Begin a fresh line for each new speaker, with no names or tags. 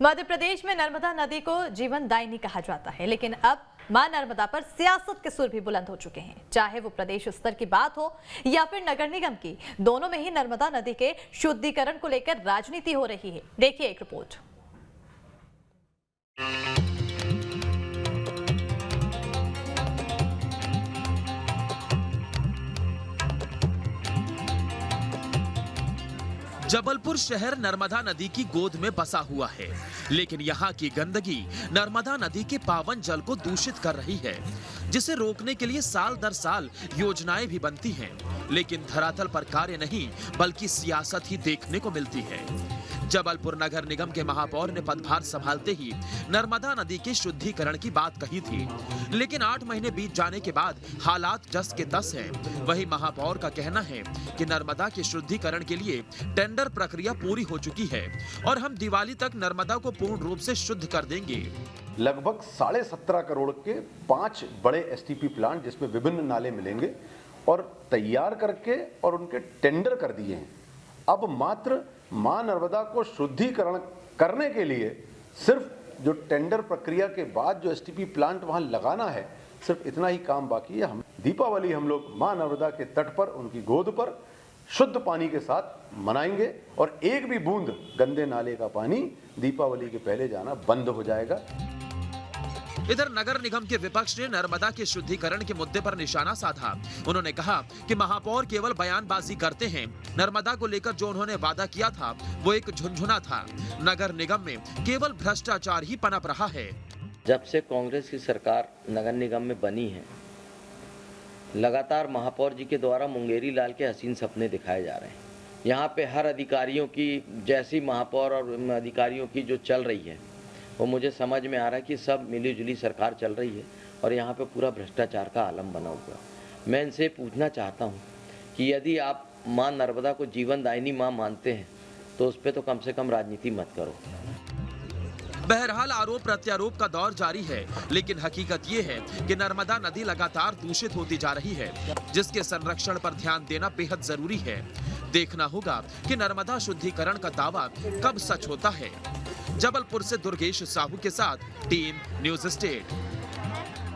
मध्य प्रदेश में नर्मदा नदी को जीवनदायिनी कहा जाता है, लेकिन अब मां नर्मदा पर सियासत के सुर भी बुलंद हो चुके हैं। चाहे वो प्रदेश स्तर की बात हो या फिर नगर निगम की, दोनों में ही नर्मदा नदी के शुद्धिकरण को लेकर राजनीति हो रही है। देखिए एक रिपोर्ट।
जबलपुर शहर नर्मदा नदी की गोद में बसा हुआ है, लेकिन यहाँ की गंदगी नर्मदा नदी के पावन जल को दूषित कर रही है, जिसे रोकने के लिए साल दर साल योजनाएं भी बनती हैं, लेकिन धरातल पर कार्य नहीं बल्कि सियासत ही देखने को मिलती है। जबलपुर नगर निगम के महापौर ने पदभार संभालते ही नर्मदा नदी के शुद्धिकरण की बात कही थी, लेकिन 8 महीने बीत जाने के बाद हालात जस के तस हैं। वही महापौर का कहना है कि नर्मदा के शुद्धिकरण के लिए टेंडर प्रक्रिया पूरी हो चुकी है और हम दिवाली तक नर्मदा को पूर्ण रूप से शुद्ध कर देंगे।
लगभग 17.5 करोड़ के 5 बड़े एसटीपी प्लांट, जिसमें विभिन्न नाले मिलेंगे, और तैयार करके और उनके टेंडर कर दिए हैं। अब मात्र मां नर्मदा को शुद्धिकरण करने के लिए सिर्फ जो टेंडर प्रक्रिया के बाद जो एसटीपी प्लांट वहां लगाना है, सिर्फ इतना ही काम बाकी है। हम दीपावली हम लोग मां नर्मदा के तट पर, उनकी गोद पर शुद्ध पानी के साथ मनाएंगे और एक भी बूंद गंदे नाले का पानी दीपावली के पहले जाना बंद हो जाएगा।
इधर नगर निगम के विपक्ष ने नर्मदा के शुद्धिकरण के मुद्दे पर निशाना साधा। उन्होंने कहा कि महापौर केवल बयानबाजी करते हैं। नर्मदा को लेकर जो उन्होंने वादा किया था वो एक झुनझुना था। नगर निगम में केवल भ्रष्टाचार ही पनप रहा है।
जब से कांग्रेस की सरकार नगर निगम में बनी है, लगातार महापौर जी के द्वारा मुंगेरी लाल के हसीन सपने दिखाए जा रहे हैं। यहाँ पे हर अधिकारियों की, जैसी महापौर और अधिकारियों की जो चल रही है, वो मुझे समझ में आ रहा है कि सब मिली जुली सरकार चल रही है और यहाँ पे पूरा भ्रष्टाचार का आलम बना हुआ है। मैं इनसे पूछना चाहता हूँ कि यदि आप मां नर्मदा को जीवनदायिनी मां मानते हैं तो उस पर तो कम से कम राजनीति मत करो।
बहरहाल आरोप प्रत्यारोप का दौर जारी है, लेकिन हकीकत ये है कि नर्मदा नदी लगातार दूषित होती जा रही है, जिसके संरक्षण पर ध्यान देना बेहद जरूरी है। देखना होगा कि नर्मदा शुद्धिकरण का दावा कब सच होता है। जबलपुर से दुर्गेश साहू के साथ टीम न्यूज़ स्टेट।